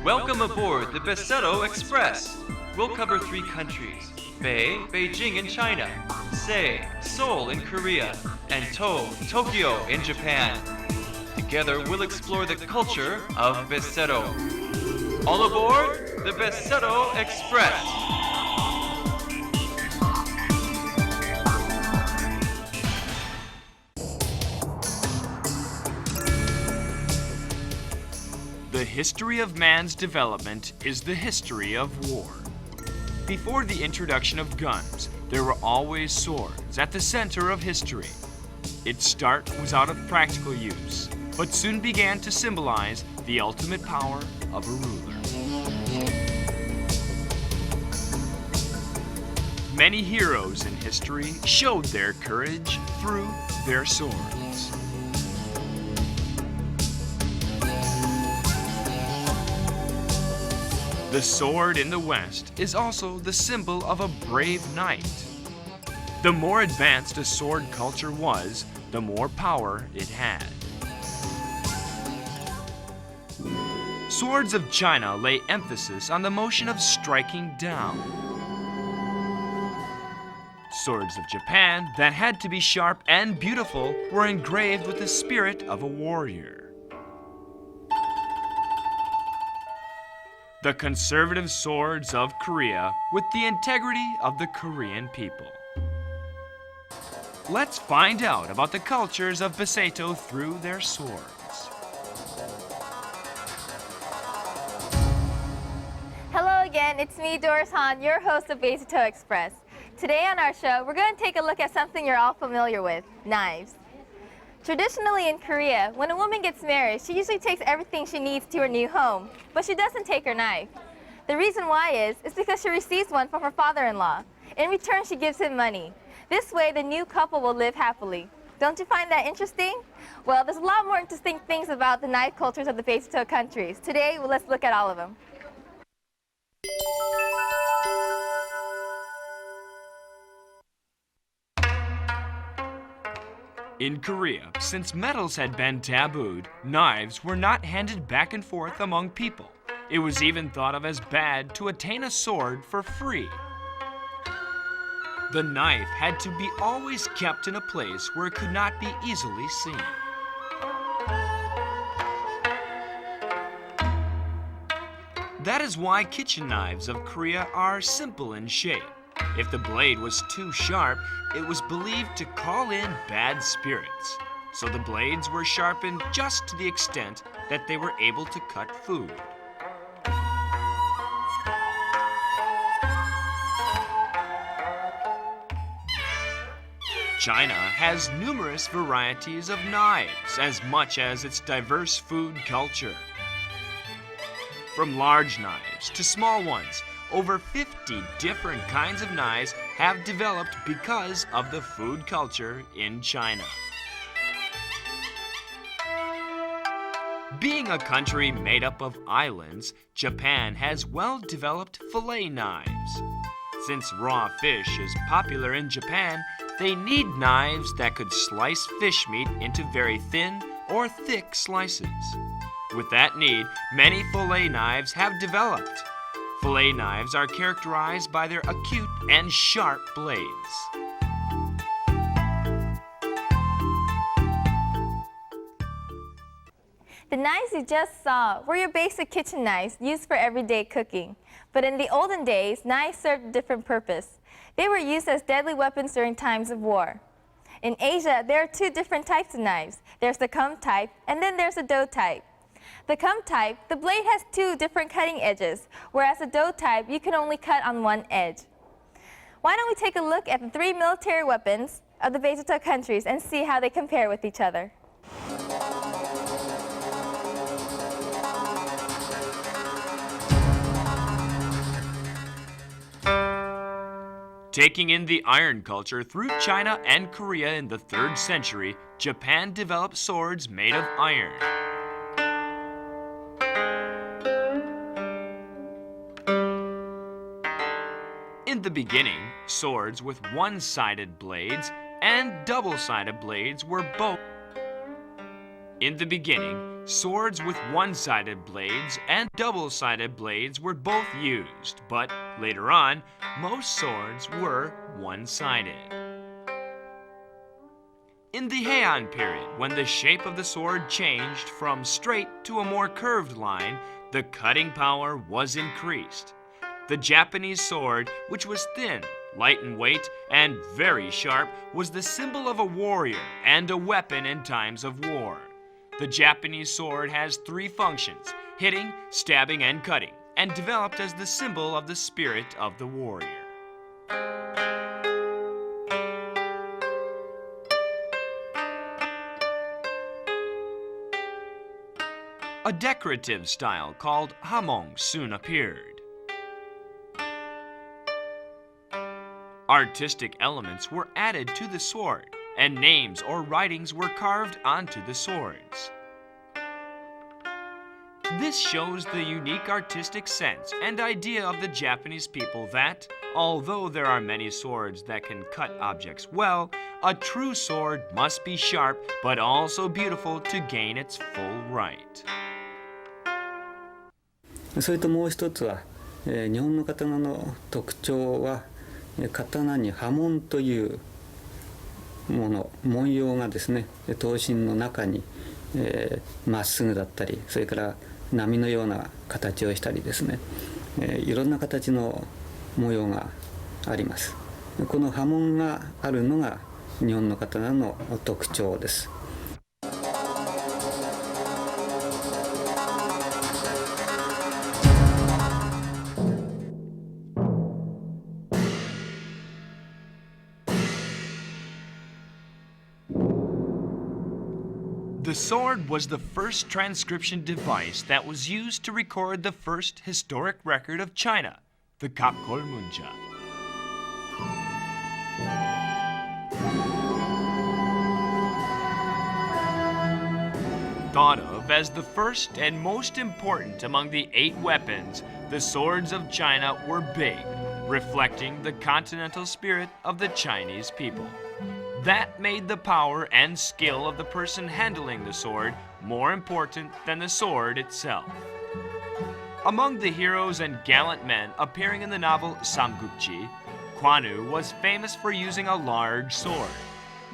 Welcome aboard the Beseto Express. We'll cover 3 countries: Beijing in China, Seoul in Korea, and Tokyo in Japan. Together we'll explore the culture of Beseto. All aboard the Beseto Express. The history of man's development is the history of war. Before the introduction of guns, there were always swords at the center of history. Its start was out of practical use, but soon began to symbolize the ultimate power of a ruler. Many heroes in history showed their courage through their swords. The sword in the West is also the symbol of a brave knight. The more advanced a sword culture was, the more power it had. Swords of China lay emphasis on the motion of striking down. Swords of Japan, that had to be sharp and beautiful, were engraved with the spirit of a warrior. The conservative swords of Korea with the integrity of the Korean people. Let's find out about the cultures of Beseto through their swords. Hello again, it's me, Doris Han, your host of Beseto Express. Today on our show, we're going to take a look at something you're all familiar with, knives. Traditionally in Korea, when a woman gets married, she usually takes everything she needs to her new home, but she doesn't take her knife. The reason why is because she receives one from her father-in-law. In return, she gives him money. This way, the new couple will live happily. Don't you find that interesting? Well, there's a lot more interesting things about the knife cultures of the Beseto countries. Today, let's look at all of them. In Korea, since metals had been tabooed, knives were not handed back and forth among people. It was even thought of as bad to attain a sword for free. The knife had to be always kept in a place where it could not be easily seen. That is why kitchen knives of Korea are simple in shape. If the blade was too sharp, it was believed to call in bad spirits. So the blades were sharpened just to the extent that they were able to cut food. China has numerous varieties of knives, as much as its diverse food culture. From large knives to small ones, over 50 different kinds of knives have developed because of the food culture in China. Being a country made up of islands, Japan has well-developed fillet knives. Since raw fish is popular in Japan, they need knives that could slice fish meat into very thin or thick slices. With that need, many fillet knives have developed. Fillet knives are characterized by their acute and sharp blades. The knives you just saw were your basic kitchen knives used for everyday cooking. But in the olden days, knives served a different purpose. They were used as deadly weapons during times of war. In Asia, there are 2 different types of knives. There's the kum type, and then there's the dough type. The kum type, the blade has 2 different cutting edges, whereas the dough type, you can only cut on one edge. Why don't we take a look at the 3 military weapons of the Beseto countries and see how they compare with each other. Taking in the iron culture through China and Korea in the 3rd century, Japan developed swords made of iron. In the beginning, swords with one-sided blades and double-sided blades were both. In the beginning, Swords with one-sided blades and double-sided blades were both used, but later on, most swords were one-sided. In the Heian period, when the shape of the sword changed from straight to a more curved line, the cutting power was increased. The Japanese sword, which was thin, light in weight, and very sharp, was the symbol of a warrior and a weapon in times of war. The Japanese sword has three functions: hitting, stabbing, and cutting, and developed as the symbol of the spirit of the warrior. A decorative style called hamong soon appeared. Artistic elements were added to the sword, and names or writings were carved onto the swords. This shows the unique artistic sense and idea of the Japanese people that, although there are many swords that can cut objects well, a true sword must be sharp but also beautiful to gain its full right. それともう一つは、日本の刀の特徴は刀に刃文というもの、文様がですね、刀身の中にまっすぐだったり、それから波のような形をしたりですね、いろんな形の模様があります。この刃文があるのが日本の刀の特徴です。The sword was the first transcription device that was used to record the first historic record of China, the Kapkol Munja. Thought of as the first and most important among the 8 weapons, the swords of China were big, reflecting the continental spirit of the Chinese people. That made the power and skill of the person handling the sword more important than the sword itself. Among the heroes and gallant men appearing in the novel Samgukji, Kwanu was famous for using a large sword.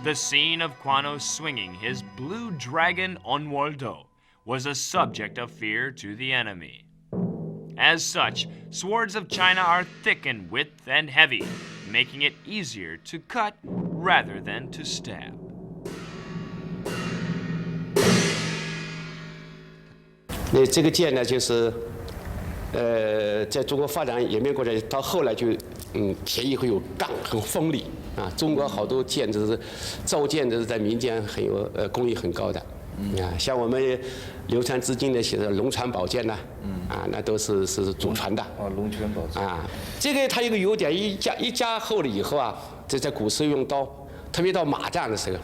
The scene of Kwanu swinging his blue dragon Onwoldo was a subject of fear to the enemy. As such, swords of China are thick in width and heavy, making it easier to cut rather than to stab. 那这个剑呢，就是在中国发展演变过程，到后来就铁艺会有杠，很锋利啊。中国好多剑都是造剑的，在民间很有工艺很高的。啊，像我们流传至今的写的龙传宝剑呐，啊，那都是祖传的。啊，龙泉宝剑。啊，这个它有个优点，一加厚了以后啊，这在古时用刀，特别到马战的时候，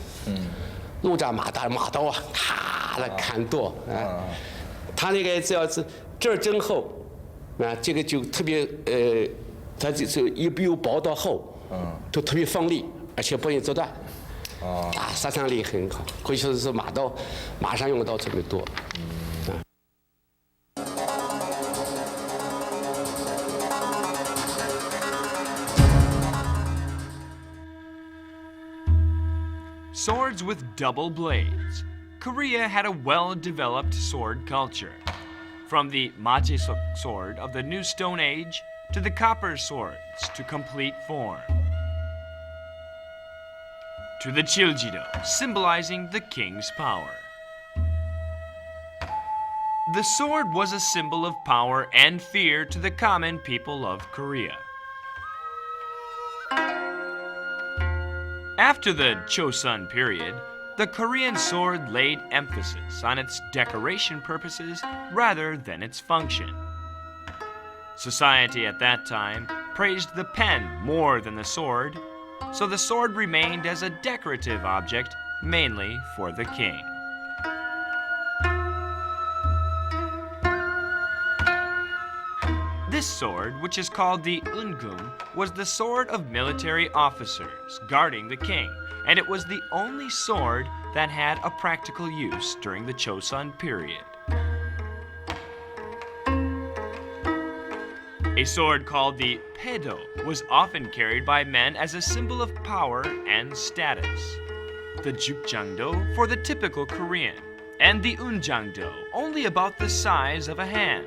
陆战马刀啊，咔的砍剁啊，它那个只要是这儿真厚，啊，这个就特别它就由薄到厚，都特别锋利，而且不容易折断。 啊，杀伤力很好，可以说是马上用的刀特别多。Swords with double blades. Korea had a well-developed sword culture. From the Majesok sword of the New Stone Age to the copper swords to complete form. To the Chiljido, symbolizing the king's power. The sword was a symbol of power and fear to the common people of Korea. After the Chosun period, the Korean sword laid emphasis on its decoration purposes rather than its function. Society at that time praised the pen more than the sword, so the sword remained as a decorative object mainly for the king. This sword, which is called the Eungum, was the sword of military officers guarding the king, and it was the only sword that had a practical use during the Chosun period. A sword called the pedo was often carried by men as a symbol of power and status. The jukjangdo for the typical Korean, and the unjangdo, only about the size of a hand.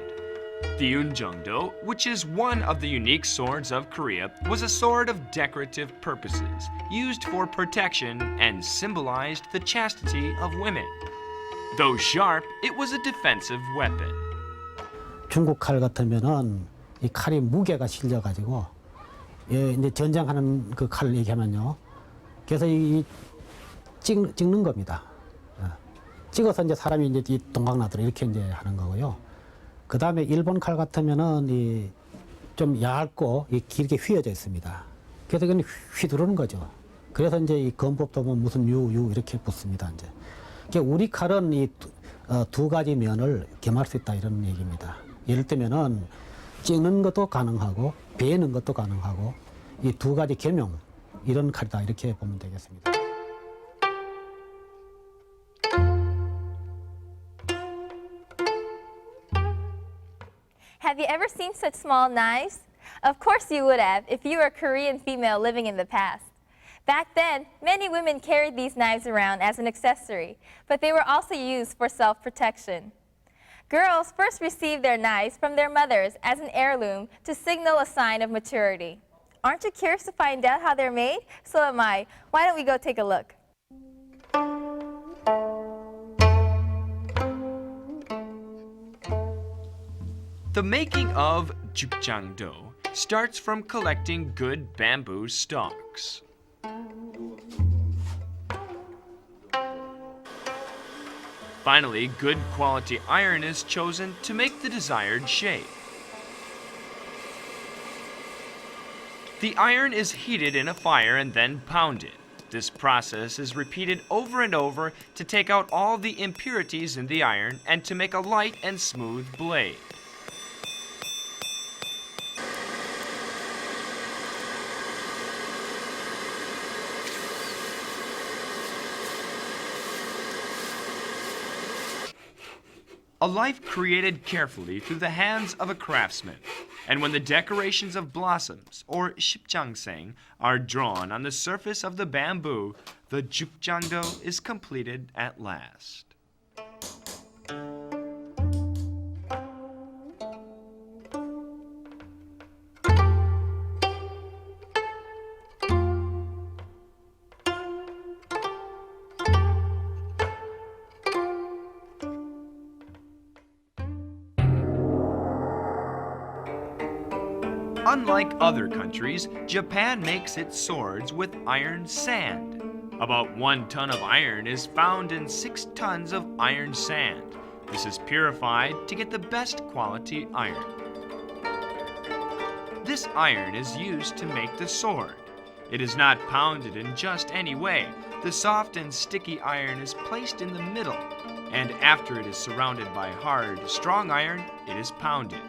The unjangdo, which is one of the unique swords of Korea, was a sword of decorative purposes, used for protection and symbolized the chastity of women. Though sharp, it was a defensive weapon. 중국 칼 같으면은 이 칼이 무게가 실려가지고 이제 전쟁하는 그 칼을 얘기하면요. 그래서 이 찍는 겁니다. 찍어서 이제 사람이 이제 이 동강나도록 이렇게 이제 하는 거고요. 그 다음에 일본 칼 같으면은 이 좀 얇고 길게 휘어져 있습니다. 그래서 그건 휘두르는 거죠. 그래서 이제 이 건법도 보면 무슨 유 이렇게 붙습니다. 이제 그러니까 우리 칼은 이 두 가지 면을 겸할 수 있다 이런 얘기입니다. 예를 들면은 찍는 것도 가능하고 베는 것도 가능하고 이 두 가지 겸용 이런 칼이다 이렇게 보면 되겠습니다. Have you ever seen such small knives? Of course you would have if you were a Korean female living in the past. Back then, many women carried these knives around as an accessory, but they were also used for self-protection. Girls first received their knives from their mothers as an heirloom to signal a sign of maturity. Aren't you curious to find out how they're made? So am I. Why don't we go take a look? The making of jukjangdo starts from collecting good bamboo stalks. Finally, good quality iron is chosen to make the desired shape. The iron is heated in a fire and then pounded. This process is repeated over and over to take out all the impurities in the iron and to make a light and smooth blade. A life created carefully through the hands of a craftsman. And when the decorations of blossoms, or shipjangseng, are drawn on the surface of the bamboo, the jukjangdo is completed at last. Unlike other countries, Japan makes its swords with iron sand. About 1 ton of iron is found in 6 tons of iron sand. This is purified to get the best quality iron. This iron is used to make the sword. It is not pounded in just any way. The soft and sticky iron is placed in the middle, and after it is surrounded by hard, strong iron, it is pounded.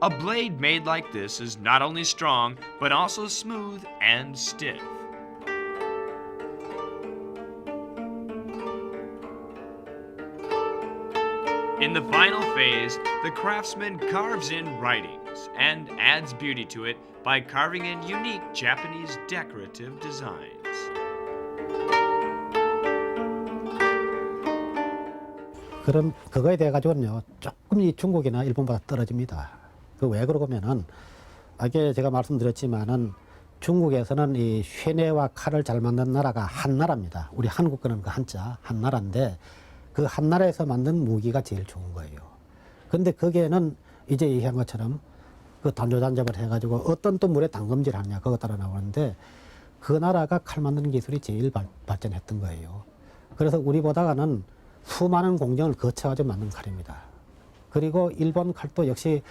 A blade made like this is not only strong, but also smooth and stiff. In the final phase, the craftsman carves in writings and adds beauty to it by carving in unique Japanese decorative designs. 그럼 그거에 대해 가지고는요 조금 이 중국이나 일본보다 떨어집니다. 그 왜 그러냐면은 아까 제가 말씀드렸지만은 중국에서는 이 쇠뇌와 칼을 잘 만든 나라가 한 나라입니다. 우리 한국 거는 그 한자 한 나라인데 그 한 나라에서 만든 무기가 제일 좋은 거예요. 근데 거기에는 이제 얘기한 것처럼 그 단조단접을 해가지고 어떤 또 물에 담금질 하느냐 그거 따라 나오는데 그 나라가 칼 만드는 기술이 제일 발전했던 거예요. 그래서 우리보다는 수많은 공정을 거쳐가지고 만든 칼입니다. 그리고 일본 칼도 역시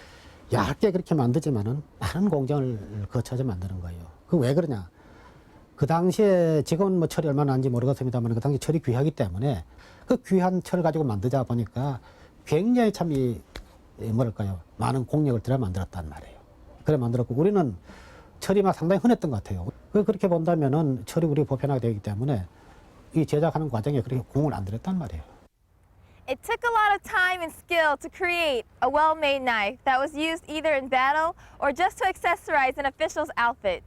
얇게 그렇게 만들지만은 많은 공정을 거쳐서 만드는 거예요. 그 왜 그러냐? 그 당시에 지금은 뭐 철이 얼마나 나는지 모르겠습니다만 그 당시 철이 귀하기 때문에 그 귀한 철을 가지고 만들자 보니까 굉장히 참 이 뭐랄까요? 많은 공력을 들여 만들었단 말이에요. 그래 만들었고 우리는 철이 막 상당히 흔했던 것 같아요. 그렇게 본다면은 철이 우리 보편화가 되기 때문에 이 제작하는 과정에 그렇게 공을 안 들였단 말이에요. It took a lot of time and skill to create a well-made knife that was used either in battle or just to accessorize an official's outfit.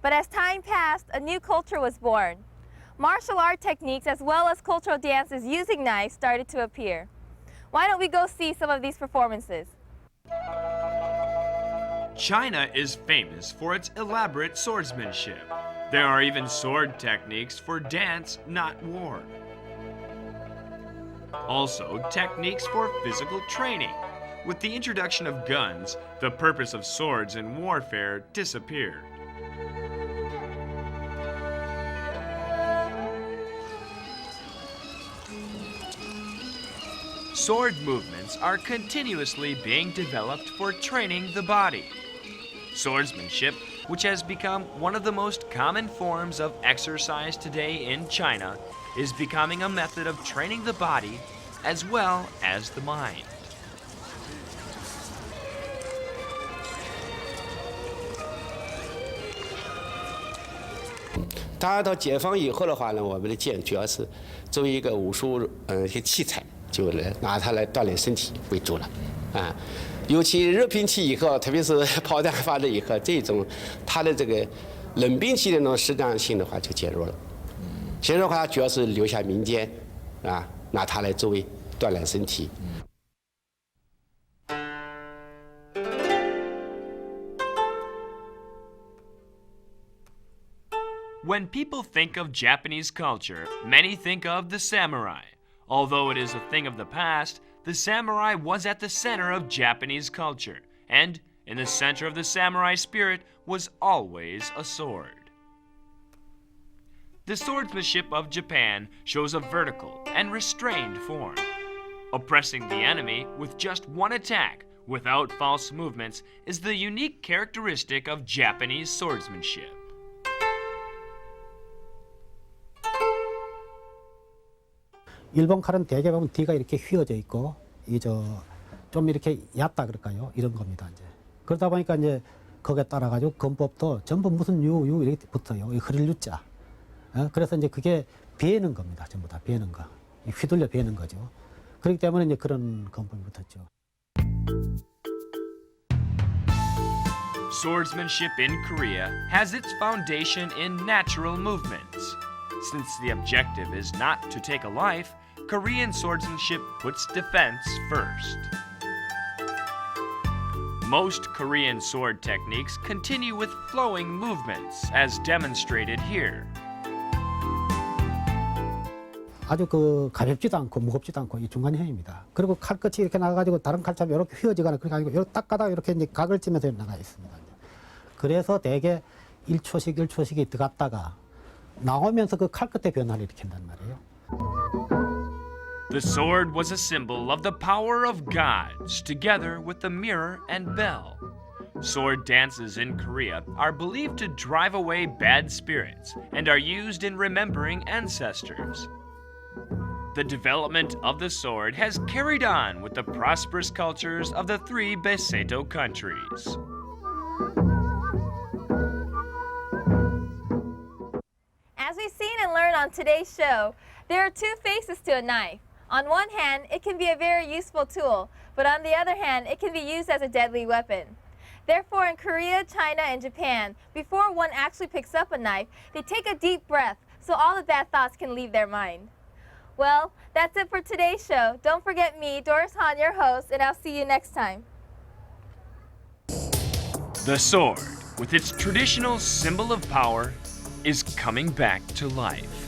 But as time passed, a new culture was born. Martial art techniques as well as cultural dances using knives started to appear. Why don't we go see some of these performances? China is famous for its elaborate swordsmanship. There are even sword techniques for dance, not war. Also, techniques for physical training. With the introduction of guns, the purpose of swords in warfare disappeared. Sword movements are continuously being developed for training the body. Swordsmanship, which has become one of the most common forms of exercise today in China, is becoming a method of training the body as well as the mind. "当然，到解放以后的话呢，我们的剑主要是作为一个武术一些器材，就拿它来锻炼身体为主了，啊。尤其热兵器以后，特别是炮弹发展以后，这种它的这个冷兵器的那种实战性的话就减弱了。减弱的话，主要是留下民间，啊，拿它来作为锻炼身体。When people think of Japanese culture, many think of the samurai. Although it is a thing of the past, the samurai was at the center of Japanese culture, and in the center of the samurai spirit was always a sword. The swordsmanship of Japan shows a vertical and restrained form. Oppressing the enemy with just one attack, without false movements, is the unique characteristic of Japanese swordsmanship. 일본 칼은 대개 보면 뒤가 이렇게 휘어져 있고 좀 이렇게 얕다 그럴까요? 이런 겁니다. 이제 그러다 보니까 이제 거기에 따라 가지고 건법도 전부 무슨 유 이렇게 붙어요. 이 흐릴 유자. 그래서 이제 그게 베는 겁니다. 전부 다 베는 거. 휘둘려 베는 거죠. 그렇기 때문에 이제 그런 건법이 붙었죠. Swordsmanship in Korea has its foundation in natural movements. Since the objective is not to take a life, Korean swordsmanship puts defense first. Most Korean sword techniques continue with flowing movements, as demonstrated here. 아주 가볍지도 않고 무겁지도 않고 이 중간형입니다. 그리고 칼 끝이 이렇게 나가가지고 다른 칼처럼 이렇게 휘어지거나 그렇게 아니고 이렇게 딱 가다가 이렇게 이제 각을 찌면서 나가 있습니다. 그래서 대개 1초씩이 들어갔다가 나오면서 그 칼 끝에 변화를 일으킨단 말이에요. The sword was a symbol of the power of gods, together with the mirror and bell. Sword dances in Korea are believed to drive away bad spirits and are used in remembering ancestors. The development of the sword has carried on with the prosperous cultures of the three Beseto countries. As we've seen and learned on today's show, there are two faces to a knife. On one hand, it can be a very useful tool, but on the other hand, it can be used as a deadly weapon. Therefore, in Korea, China, and Japan, before one actually picks up a knife, they take a deep breath so all the bad thoughts can leave their mind. Well, that's it for today's show. Don't forget me, Doris Han, your host, and I'll see you next time. The sword, with its traditional symbol of power, is coming back to life.